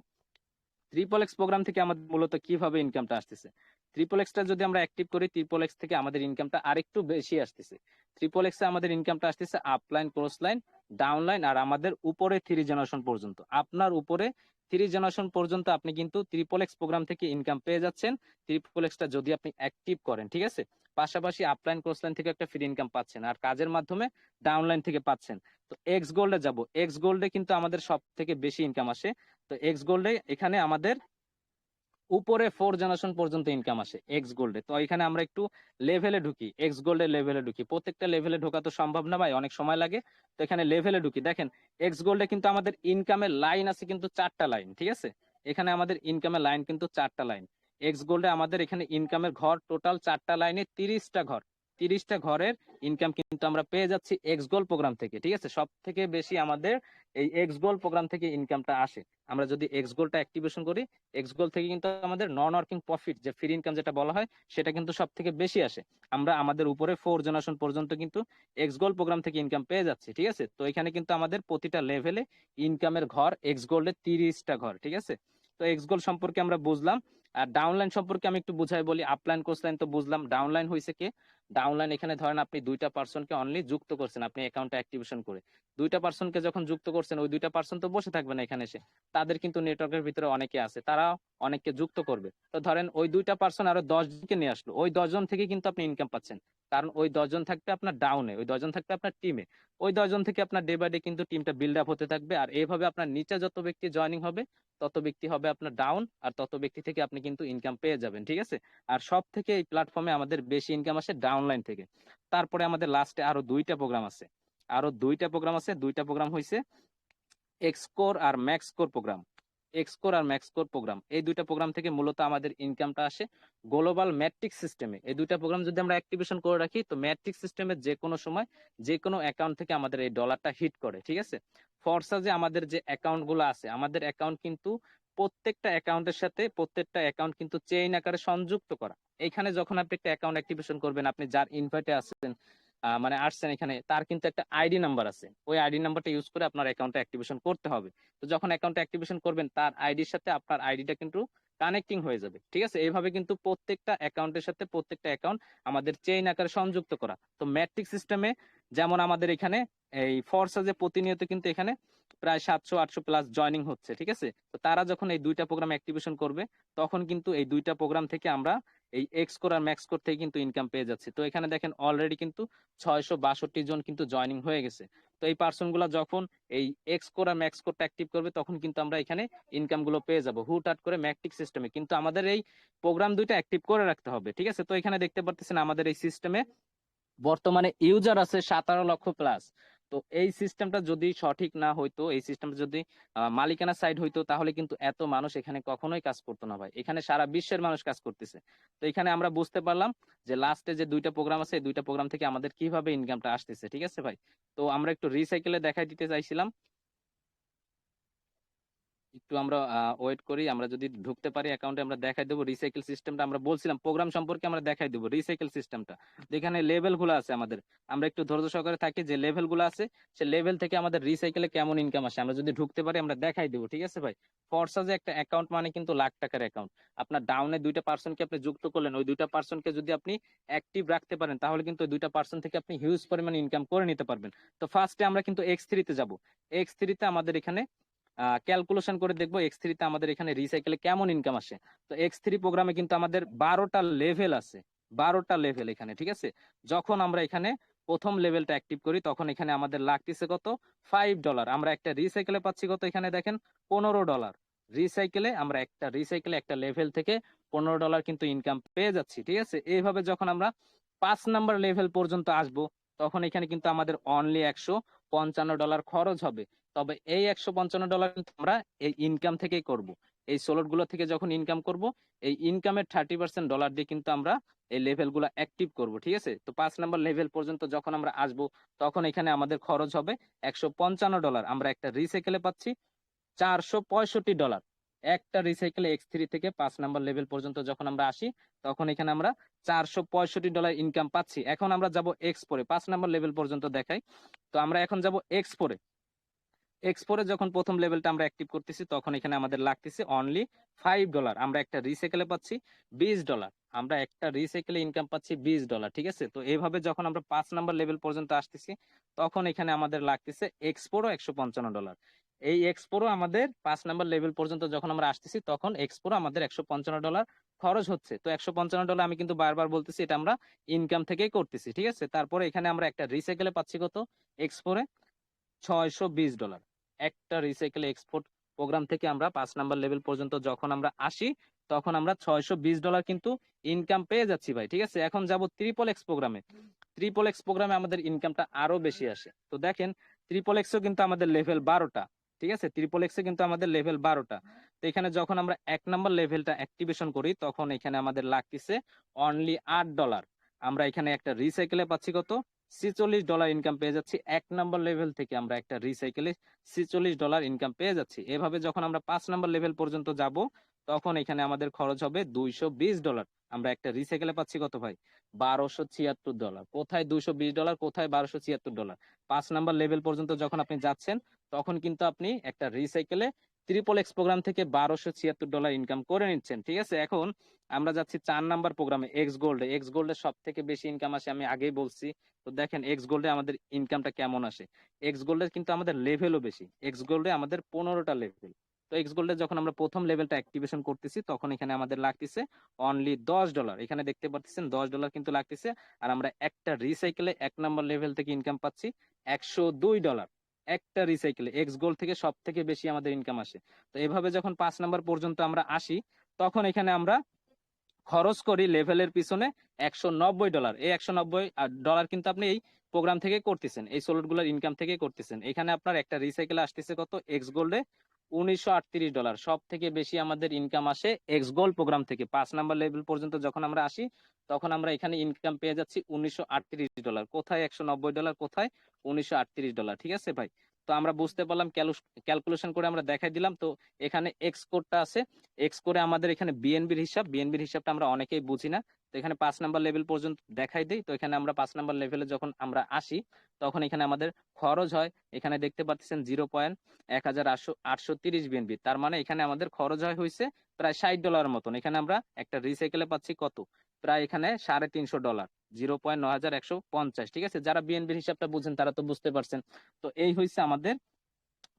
Speaker 1: ট্রিপল এক্স প্রোগ্রাম থেকে আমাদের মূলত কিভাবে ইনকামটা আসতেছে? ট্রিপল এক্সটা যদি আমরা অ্যাক্টিভ করি, ট্রিপল এক্স থেকে আমাদের ইনকামটা আরেকটু বেশি আসতেছে। ট্রিপল এক্সে আমাদের ইনকামটা আসতেছে আপলাইন ক্রস লাইন ডাউনলাইন আর আমাদের উপরে 3 জেনারেশন পর্যন্ত। আপনার উপরে 3 জেনারেশন পর্যন্ত আপনি কিন্তু ট্রিপল এক্স প্রোগ্রাম থেকে ইনকাম পেয়ে যাচ্ছেন, ট্রিপল এক্সটা যদি আপনি অ্যাক্টিভ করেন। ঠিক আছে, পাশাপাশি আপলাইন ক্রস লাইন থেকে একটা ফ্রি ইনকাম পাচ্ছেন, আর কাজের মাধ্যমে ডাউনলাইন থেকে পাচ্ছেন। তো এক্স গোল্ডে যাব। এক্স গোল্ডে কিন্তু আমাদের সব থেকে বেশি ইনকাম আসে। তো এক্স গোল্ডে এখানে আমাদের উপরে 4 জেনারেশন পর্যন্ত ইনকাম আসে এক্স গোল্ডে। তো এখানে আমরা একটু লেভেলে ঢুকি, এক্স গোল্ডের লেভেলে ঢুকি। প্রত্যেকটা লেভেলে ঢোকা তো সম্ভব না ভাই, অনেক সময় লাগে। তো এখানে লেভেলে ঢুকি। দেখেন এক্স গোল্ডে কিন্তু আমাদের ইনকামের লাইন আছে কিন্তু 4টা লাইন। ঠিক আছে, এখানে আমাদের ইনকামের লাইন কিন্তু 4টা লাইন। এক্স গোল্ডে আমাদের এখানে ইনকামের ঘর টোটাল 4টা লাইনে 30টা ঘর। 30টা ঘরের ইনকাম কিন্তু আমরা পেয়ে যাচ্ছি এক্স গোল্ড প্রোগ্রাম থেকে। ঠিক আছে, সব থেকে বেশি আমাদের এই এক্স গোল্ড প্রোগ্রাম থেকে ইনকামটা আসে। আমরা যদি এক্স গোল্ডটা অ্যাক্টিভেশন করি, এক্স গোল থেকে কিন্তু আমাদের নন ওয়ার্কিং প্রফিট যে ফ্রি ইনকাম যেটা বলা হয় সেটা কিন্তু সব থেকে বেশি আসে। আমরা আমাদের উপরে 4 জেনারেশন পর্যন্ত কিন্তু এক্স গোল্ড প্রোগ্রাম থেকে ইনকাম পেয়ে যাচ্ছি। ঠিক আছে, তো এখানে কিন্তু আমাদের প্রতিটা লেভেলে ইনকামের ঘর এক্স গোল্ডে 30টা ঘর। ঠিক আছে, তো এক্স গোল্ড সম্পর্কে আমরা বুঝলাম। আর ডাউনলাইন সম্পর্কে আমি একটু বুঝাই বলি। আপলাইন কোর্সলাইন তো বুঝলাম, ডাউনলাইন হয়েছে কি? ডাউনলাইন এখানে ধরেন আপনি 2টা পার্সনকে অনলি যুক্ত করছেন, আপনি অ্যাকাউন্টটা অ্যাক্টিভেশন করে 2টা পার্সনকে যখন যুক্ত করছেন, ওই 2টা পার্সন তো বসে থাকবে না এখানে এসে। তাদের কিন্তু নেটওয়ার্কের ভিতরে অনেকে আছে, তারা অনেককে যুক্ত করবে। তো ধরেন ওই 2টা পার্সন আরো 10জনকে নিয়ে আসলো, ওই 10জন থেকে কিন্তু আপনি ইনকাম পাচ্ছেন। কারণ ওই 10জন থাকবে আপনার ডাউনে, ওই 10জন থাকবে আপনার টিমে। ওই 10জন থেকে আপনার ডে বাই ডে কিন্তু টিমটা বিল্ড আপ হতে থাকবে, আর এইভাবে আপনার নিচে যত ব্যক্তি জয়নিং হবে তত ব্যক্তি হবে আপনার ডাউন, আর তত ব্যক্তি থেকে আপনি কিন্তু ইনকাম পেয়ে যাবেন। ঠিক আছে, আর সব থেকে এই প্ল্যাটফর্মে আমাদের বেশি ইনকাম আসে ডাউনলাইন থেকে। তারপরে আমাদের লাস্টে আরো 2টা প্রোগ্রাম আছে। আরো 2টা প্রোগ্রাম আছে। 2টা প্রোগ্রাম হয়েছে এক্সকোর আর ম্যাক্সকোর প্রোগ্রাম। এক্সকোর আর ম্যাক্সকোর প্রোগ্রাম, এই 2টা প্রোগ্রাম থেকে মূলত আমাদের ইনকামটা আসে গ্লোবাল ম্যাট্রিক্স সিস্টেমে। এই 2টা প্রোগ্রাম যদি আমরা অ্যাক্টিভেশন করে রাখি, তো ম্যাট্রিক্স সিস্টেমে যে কোনো সময় যে কোনো অ্যাকাউন্ট থেকে আমাদের এই ডলারটা হিট করে। ঠিক আছে, ফরসা যে আমাদের যে অ্যাকাউন্ট গুলো আছে, আমাদের অ্যাকাউন্ট কিন্তু প্রত্যেকটা অ্যাকাউন্টের সাথে প্রত্যেকটা অ্যাকাউন্ট কিন্তু চেইন আকারে সংযুক্ত করা। এখানে যখন আপনি একটা অ্যাকাউন্ট অ্যাক্টিভেশন করবেন, আপনি যার ইনভাইটে আছেন মানে আসছেন এখানে, তার কিন্তু একটা আইডি নাম্বার আছে। ওই আইডি নাম্বারটা ইউজ করে আপনার অ্যাকাউন্টটা অ্যাক্টিভেশন করতে হবে। তো যখন অ্যাকাউন্ট অ্যাক্টিভেশন করবেন, তার আইডির সাথে আপনার আইডিটা কিন্তু কানেক্টিং হয়ে যাবে। ঠিক আছে, এইভাবে কিন্তু প্রত্যেকটা অ্যাকাউন্টের সাথে প্রত্যেকটা অ্যাকাউন্ট আমাদের চেইন আকারে সংযুক্ত করা। তো ম্যাট্রিক সিস্টেমে যেমন আমাদের এখানে এই ফরসা যে প্রতিনিয়ত কিন্তু এখানে প্রায় 700-800 প্লাস জয়নিং হচ্ছে। ঠিক আছে, তো তারা যখন এই 2টা প্রোগ্রাম অ্যাক্টিভেশন করবে, তখন কিন্তু এই 2টা প্রোগ্রাম থেকে আমরা এই এক্স কোর আর ম্যাক্স কোর থেকে কিন্তু ইনকাম পেয়ে যাচ্ছি। তো এখানে দেখেন অলরেডি কিন্তু 662 জন কিন্তু জয়নিং হয়ে গেছে। তো এই পার্সন গুলা যখন এই এক্স কোর আর ম্যাক্স কোরটা অ্যাক্টিভ করবে, তখন কিন্তু আমরা এখানে ইনকাম গুলো পেয়ে যাবো হুটহাট করে ম্যাট্রিক সিস্টেমে। কিন্তু আমাদের এই প্রোগ্রাম 2টা অ্যাক্টিভ করে রাখতে হবে। ঠিক আছে, তো এখানে দেখতে পারতেছেন আমাদের এই সিস্টেমে বর্তমানে ইউজার আছে 17 লক্ষ প্লাস। তো এই সিস্টেমটা যদি সঠিক না হইতো, এই সিস্টেমটা যদি মালিকানা সাইড হইতো, তাহলে কিন্তু এত মানুষ এখানে কখনোই কাজ করতো না ভাই। এখানে সারা বিশ্বের মানুষ কাজ করতেছে। তো এখানে আমরা বুঝতে পারলাম যে লাস্টে যে দুইটা প্রোগ্রাম আছে, এই দুইটা প্রোগ্রাম থেকে আমাদের কিভাবে ইনকামটা আসতেছে। ঠিক আছে ভাই, তো আমরা একটু রিসাইকেলে দেখাই দিতে চাইছিলাম। একটু আমরা ওয়েট করি, আমরা যদি ঢুকতে পারি অ্যাকাউন্টে আমরা দেখাই দেবো রিসাইকেল সিস্টেমটা। আমরা বলছিলাম প্রোগ্রাম সম্পর্কে আমরা দেখাই দেবো রিসাইকেল সিস্টেমটা। যেখানে লেভেল গুলো আছে আমাদের, আমরা একটু ধৈর্য সহকারে থাকি, যে লেভেল গুলো আছে সে লেভেল থেকে আমাদের রিসাইকেলে কেমন ইনকাম আসে আমরা যদি ঢুকতে পারি আমরা দেখাই দেবো। ঠিক আছে ভাই, ফরসা যে একটা অ্যাকাউন্ট মানে কিন্তু লাখ টাকার অ্যাকাউন্ট। আপনার ডাউনে দুইটা পার্সনকে আপনি যুক্ত করলেন, ওই দুইটা পার্সনকে যদি আপনি অ্যাক্টিভ রাখতে পারেন, তাহলে কিন্তু ওই দুইটা পার্সন থেকে আপনি হিউজ পরিমাণ ইনকাম করে নিতে পারবেন। তো ফার্স্টে আমরা কিন্তু X3 তে যাব। X3 তে আমাদের এখানে ক্যালকুলেশন করে দেখবো X3 তে আমাদের এখানে রিসাইকেলে কেমন ইনকাম আসে। তো X3 প্রোগ্রামে কিন্তু আমাদের 12টা লেভেল আছে, 12টা লেভেল এখানে। ঠিক আছে, যখন আমরা এখানে প্রথম লেভেলটা অ্যাক্টিভ করি, তখন এখানে আমাদের লাগতেছে কত, $5। আমরা একটা রিসাইকেলে পাচ্ছি কত, এখানে দেখেন $15। রিসাইকেলে আমরা একটা রিসাইকেলে একটা লেভেল থেকে $15 কিন্তু ইনকাম পেয়ে যাচ্ছি। ঠিক আছে, এইভাবে যখন আমরা 5 নাম্বার লেভেল পর্যন্ত আসব, তখন এখানে কিন্তু আমাদের অনলি $155 খরচ হবে। তবে এই $155 কিন্তু আমরা এই ইনকাম থেকেই করব। এই স্লট গুলো থেকে যখন ইনকাম করব, এই ইনকামের 30% ডলার দিয়ে কিন্তু আমরা এই লেভেল গুলো অ্যাক্টিভ করব। ঠিক আছে, তো 5 নাম্বার লেভেল পর্যন্ত যখন আমরা আসব, তখন এখানে আমাদের খরচ হবে $155। আমরা একটা রিসাইকেলে পাচ্ছি $465। একটা রিসাইকেলে X3 থেকে 5 নাম্বার লেভেল পর্যন্ত যখন আমরা আসি, তখন এখানে আমরা $465 ইনকাম পাচ্ছি। এখন আমরা যাব X4 5 নাম্বার লেভেল পর্যন্ত দেখাই। তো আমরা এখন যাব X4। এক্সপোরে যখন প্রথম লেভেলটা আমরা অ্যাক্টিভ করতেছি, তখন এখানে আমাদের লাগতেছে অনলি $5। আমরা একটা রিসাইকেলে পাচ্ছি $20। আমরা একটা রিসাইকেলে ইনকাম পাচ্ছি $20। ঠিক আছে, তো এইভাবে যখন আমরা 5 নাম্বার লেভেল পর্যন্ত আসতেছি, তখন এখানে আমাদের লাগতেছে এক্সপোরও $155। এই এক্সপোরও আমাদের 5 নাম্বার লেভেল পর্যন্ত যখন আমরা আসতেছি, তখন এক্সপোরও আমাদের $155 খরচ হচ্ছে। তো $155 আমি কিন্তু বারবার বলতেছি, এটা আমরা ইনকাম থেকেই করতেছি। ঠিক আছে, তারপরে এখানে আমরা একটা রিসাইকেলে পাচ্ছি কত, এক্সপোরে $620। একটা রিসাইকেল এক্সপোর্ট প্রোগ্রাম থেকে আমরা 5 নাম্বার লেভেল পর্যন্ত যখন আমরা আসি, তখন আমরা $620 কিন্তু ইনকাম পেয়ে যাচ্ছি ভাই। ঠিক আছে, এখন যাব ট্রিপল এক্স প্রোগ্রামে। ট্রিপল এক্স প্রোগ্রামে আমাদের ইনকামটা আরো বেশি আসে। তো দেখেন, ট্রিপল এক্সও কিন্তু আমাদের লেভেল 12টা। ঠিক আছে, ট্রিপল এক্সে কিন্তু আমাদের লেভেল 12টা। তো এখানে যখন আমরা 1 নাম্বার লেভেলটা অ্যাক্টিভেশন করি, তখন এখানে আমাদের লাগতেছে অনলি $8। আমরা এখানে একটা রিসাইকেলে পাচ্ছি কত, $46 ইনকাম পেয়ে যাচ্ছি। 1 নাম্বার লেভেল থেকে আমরা একটা রিসাইকেলে $46 ইনকাম পেয়ে যাচ্ছি। এভাবে যখন আমরা 5 নাম্বার লেভেল পর্যন্ত যাব, তখন এখানে আমাদের খরচ হবে $220। আমরা একটা রিসাইকেলে পাচ্ছি কত ভাই, $1276। কোথায় $220, কোথায় $1276? 5 নাম্বার লেভেল পর্যন্ত যখন আপনি যাচ্ছেন, তখন কিন্তু আপনি একটা রিসাইকেলে ট্রিপল এক্স প্রোগ্রাম থেকে $1276 ইনকাম করে নিচ্ছেন। ঠিক আছে, এখন আমরা যাচ্ছি 4 নাম্বার প্রোগ্রামে এক্স গোল্ডে। এক্স গোল্ডে সব থেকে বেশি ইনকাম আসে, আমি আগেই বলছি। তো দেখেন এক্স গোল্ডে আমাদের ইনকামটা কেমন আসে। এক্স গোল্ডে কিন্তু আমাদের লেভেলও বেশি, এক্স গোল্ডে আমাদের 15টা লেভেল। তো এক্স গোল্ডে যখন আমরা প্রথম লেভেলটা অ্যাক্টিভেশন করতেছি, তখন এখানে আমাদের লাগতেছে অনলি $10। এখানে দেখতে পাচ্ছেন $10 কিন্তু লাগতেছে। আর আমরা একটা রিসাইকেলে 1 নাম্বার লেভেল থেকে ইনকাম পাচ্ছি $102। একটা রিসাইকেলে এক্স গোল্ড থেকে সব থেকে বেশি আমাদের ইনকাম আসে। তো এভাবে যখন 5 নাম্বার পর্যন্ত আমরা আসি, তখন এখানে আমরা খরচ করি লেভেলের পিছনে $190। এই $190 কিন্তু আপনি এই প্রোগ্রাম থেকে করতেছেন, এই সোলট গুলোর ইনকাম থেকে করতেছেন। এখানে আপনার একটা রিসাইকেল আসতেছে কত, এক্স গোল্ডে $1938। সব থেকে বেশি আমাদের ইনকাম আসে এক্স গোল্ড প্রোগ্রাম থেকে। 5 নাম্বার লেভেল পর্যন্ত যখন আমরা আসি, তখন আমরা এখানে ইনকাম পেয়ে যাচ্ছি $1938। কোথায় $190, কোথায় $1938? ঠিক আছে ভাই, তো আমরা বুঝতে পারলাম, ক্যালকুলেশন করে আমরা দেখাই দিলাম। তো এখানে এক্স কোডটা আছে, এক্স করে আমাদের এখানে বিএনবির হিসাব, বিএনবির হিসাবটা আমরা অনেকেই বুঝি না। তো এখানে 5 নাম্বার লেভেল পর্যন্ত দেখাই দেই। তো এখানে আমরা 5 নাম্বার লেভেলে যখন আমরা আসি, তখন এখানে আমাদের খরচ হয়, এখানে দেখতে পাচ্ছেন 0.1830 বিএনবি। তার মানে এখানে আমাদের খরচ হয়েছে প্রায় $60 মতন। এখানে আমরা একটা রিসাইকেলে পাচ্ছি কত, প্রায় এখানে $350, 0.9150। ঠিক আছে, যারা বিএনবির হিসাবটা বুঝেন তারা তো বুঝতে পারছেন। তো এই হয়েছে আমাদের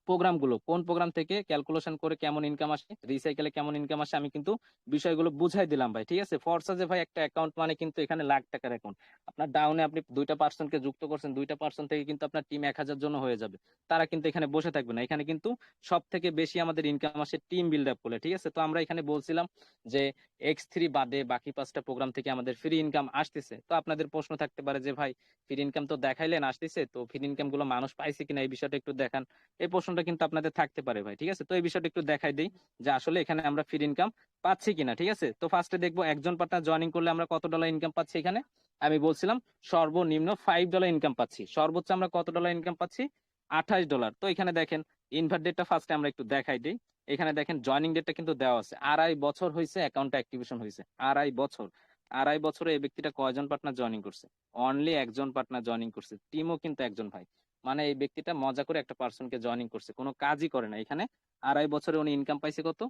Speaker 1: প্রোগ্রামগুলো কোন প্রোগ্রাম থেকে ক্যালকুলেশন করে কেমন ইনকাম আসে, রিসাইকেলে কেমন ইনকাম আসে, আমি কিন্তু বিষয়গুলো বুঝাই দিলাম ভাই। ঠিক আছে, ফরসাজে ভাই একটা অ্যাকাউন্ট মানে কিন্তু এখানে লাখ টাকার অ্যাকাউন্ট। আপনার ডাউনে আপনি 2টা পার্সনকে যুক্ত করছেন, 2টা পার্সন থেকে কিন্তু আপনার টিম 1000 জন হয়ে যাবে। তারা কিন্তু এখানে বসে থাকবে না, এখানে কিন্তু সব থেকে বেশি আমাদের ইনকাম আসে টিম বিল্ড আপ করলে। ঠিক আছে, তো আমরা এখানে বলছিলাম যে X3 বাদে বাকি 5টা প্রোগ্রাম থেকে আমাদের ফ্রি ইনকাম আসতেছে। তো আপনাদের প্রশ্ন থাকতে পারে যে ভাই ফ্রি ইনকাম তো দেখাইলেন আসতেছে, তো ফ্রি ইনকাম গুলো মানুষ পাইছে কিনা এই বিষয়টা একটু দেখান। এই প্রশ্নটা কিন্তু আপনাদের থাকতে পারে ভাই। ঠিক আছে, তো এই বিষয়টা একটু দেখাই দিই যে আসলে এখানে আমরা ফ্রি ইনকাম পাচ্ছি কিনা। ঠিক আছে, তো ফার্স্টে দেখবো একজন পার্টনার জয়েনিং করলে আমরা কত ডলার ইনকাম পাচ্ছি। এখানে আমি বলছিলাম সর্বনিম্ন $5 ইনকাম পাচ্ছি, সর্বোচ্চ আমরা কত ডলার ইনকাম পাচ্ছি, $28। তো এখানে দেখেন ইনভার্ট ডেটটা ফার্স্টে আমরা একটু দেখাই দিই। এখানে দেখেন জয়েনিং ডেটটা কিন্তু দেওয়া আছে, 2.5 বছর হয়েছে অ্যাকাউন্টটা অ্যাক্টিভেশন হয়েছে, 2.5 বছর। 2.5 বছরে এই ব্যক্তিটা কয়জন পার্টনার জয়েনিং করছে, অনলি একজন পার্টনার জয়েনিং করছে, টিমও কিন্তু একজন ভাই। মানে এই ব্যক্তিটা মজা করে একটা পার্সনকে জয়েনিং করছে, কোনো কাজই করে না এখানে। 2.5 বছরে উনি ইনকাম পাইছে কত,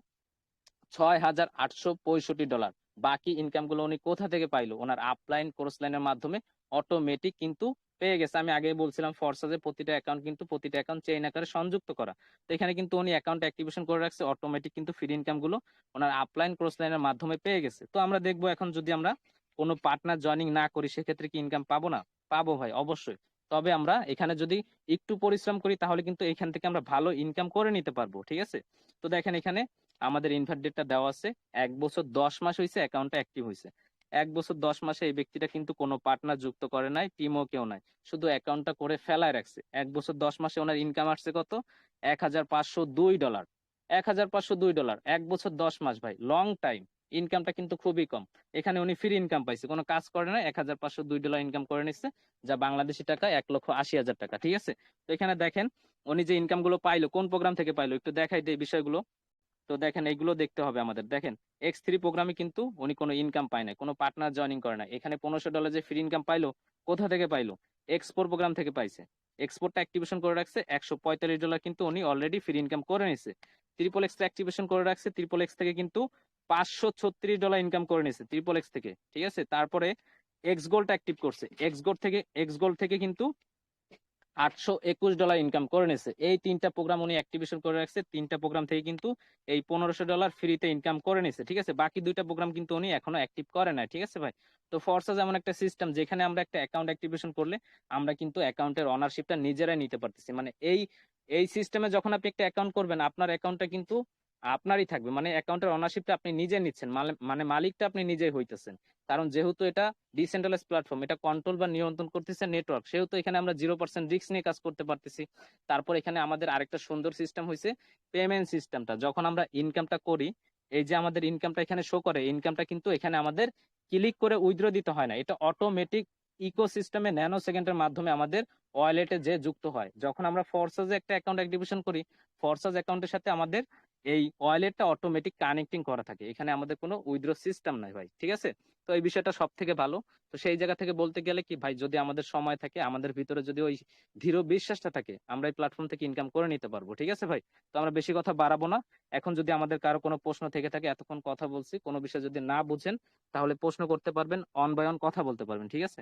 Speaker 1: $6,865। বাকি ইনকাম গুলো উনি কোথা থেকে পাইলো, ওনার আপলাইন কোর্স লাইনের মাধ্যমে অটোমেটিক কিন্তু পেয়ে গেছে। আমি আগেই বলছিলাম ফরসাজে প্রতিটা অ্যাকাউন্ট কিন্তু প্রতিটা অ্যাকাউন্ট চেইন আকারে সংযুক্ত করা। তো এখানে কিন্তু উনি অ্যাকাউন্ট অ্যাক্টিভেশন করে রাখছে, অটোমেটিক কিন্তু ফ্রি ইনকাম গুলো ওনার আপলাইন কোর্স লাইনের মাধ্যমে পেয়ে গেছে। তো আমরা দেখবো এখন যদি আমরা কোনো পার্টনার জয়েনিং না করি সেক্ষেত্রে কি ইনকাম পাবো না, পাবো ভাই অবশ্যই। তবে আমরা এখানে যদি একটু পরিশ্রম করি তাহলে কিন্তু এখান থেকে আমরা ভালো ইনকাম করে নিতে পারবো। ঠিক আছে, তো দেখেন এখানে আমাদের ইনভার্ট ডেটটা দেওয়া আছে, 1 বছর 10 মাস হয়েছে অ্যাকাউন্টটা অ্যাক্টিভ হয়েছে। 1 বছর 10 মাসে এই ব্যক্তিটা কিন্তু কোনো পার্টনার যুক্ত করে নাই, টিমও কেউ নাই, শুধু অ্যাকাউন্টটা করে ফেলায় রাখছে। 1 বছর 10 মাসে ওনার ইনকাম আসছে কত, $1,502। $1,502, 1 বছর 10 মাস ভাই, লং টাইম। ইনকামটা কিন্তু খুবই কম। এখানে উনি ফ্রি ইনকাম পাইছে, কোনো কাজ করে না, $1,502 ইনকাম করে নিচ্ছে, যা বাংলাদেশি টাকা 1,80,000 টাকা। ঠিক আছে, তো এখানে দেখেন উনি যে ইনকাম গুলো পাইলো কোন প্রোগ্রাম থেকে পাইলো একটু দেখাই দিই বিষয়গুলো। তো দেখেন এইগুলো দেখতে হবে আমাদের। দেখেন X3 প্রোগ্রামে কিন্তু উনি কোনো ইনকাম পায় না, কোনো পার্টনার জয়েনিং করে না। এখানে $1500 যে ফ্রি ইনকাম পাইলো, কোথা থেকে পাইলো, এক্সপোর্ট প্রোগ্রাম থেকে পাইছে। এক্সপোর্টটা অ্যাক্টিভেশন করে রাখছে, $145 কিন্তু উনি অলরেডি ফ্রি ইনকাম করে নিছে। ট্রিপল এক্স অ্যাক্টিভেশন করে রাখছে, ট্রিপল এক্স থেকে কিন্তু $536 ইনকাম করে নিছে ট্রিপল এক্স থেকে। ঠিক আছে, তারপরে এক্স গোল্ড অ্যাক্টিভ করছে, এক্স গোল্ড থেকে কিন্তু $821 ইনকাম করে নিছে। এই 3টা প্রোগ্রাম উনি অ্যাক্টিভেশন করে রাখছে, 3টা প্রোগ্রাম থেকে কিন্তু এই $1500 ফ্রিতে ইনকাম করে নিছে। ঠিক আছে, বাকি 2টা প্রোগ্রাম কিন্তু উনি এখনো অ্যাক্টিভ করে নাই। ঠিক আছে ভাই, তো ফরসা যেমন একটা সিস্টেম যেখানে আমরা একটা অ্যাকাউন্ট অ্যাক্টিভেশন করলে আমরা কিন্তু অ্যাকাউন্টের অনারশিপটা নিজেরাই নিতে পারতেছি। মানে এই এই সিস্টেমে যখন আপনি একটা অ্যাকাউন্ট করবেন আপনার অ্যাকাউন্টটা কিন্তু আপনারই থাকবে, মানে অ্যাকাউন্টের অনারশিপটা আপনি নিজে নিচ্ছেন, মানে মালিকটা আপনি নিজেই হইতেছেন। কারণ যেহেতু এটা ডিসেন্ট্রালাইজ প্ল্যাটফর্ম, এটা কন্ট্রোল বা নিয়ন্ত্রণ করতেছে নেটওয়ার্ক, সেহেতু এখানে আমরা 0% রিস্ক নিয়ে কাজ করতে পারতেছি। তারপর এখানে আমাদের আরেকটা সুন্দর সিস্টেম হয়েছে পেমেন্ট সিস্টেমটা। যখন আমরা ইনকামটা করি, এই যে আমাদের ইনকামটা এখানে শো করে, ইনকামটা কিন্তু এখানে আমাদের ক্লিক করে উইথড্র দিতে হয় না, এটা অটোমেটিক ইকোসিস্টেমে ন্যানো সেকেন্ডের মাধ্যমে আমাদের ওয়ালেটে যে যুক্ত হয়। যখন আমরা ফরসাজে একটা অ্যাকাউন্ট অ্যাক্টিভেশন করি, ফরসাজ অ্যাকাউন্টের সাথে আমাদের এই ওয়ালেটটা অটোমেটিক কানেক্টিং করা থাকে, এখানে আমাদের কোনো উইথড্র সিস্টেম নাই ভাই। ঠিক আছে, তো এই বিষয়টা সব থেকে ভালো। তো সেই জায়গা থেকে বলতে গেলে কি ভাই, যদি আমাদের সময় থাকে, আমাদের ভিতরে যদি ওই দৃঢ় বিশ্বাসটা থাকে, আমরা এই প্ল্যাটফর্ম থেকে ইনকাম করে নিতে পারবো। ঠিক আছে ভাই, তো আমরা বেশি কথা বাড়াবো না। এখন যদি আমাদের কারো কোনো প্রশ্ন থেকে থাকে, এতক্ষণ কথা বলছি, কোনো বিষয় যদি না বুঝেন তাহলে প্রশ্ন করতে পারবেন, অন বাই অন কথা বলতে পারবেন। ঠিক আছে।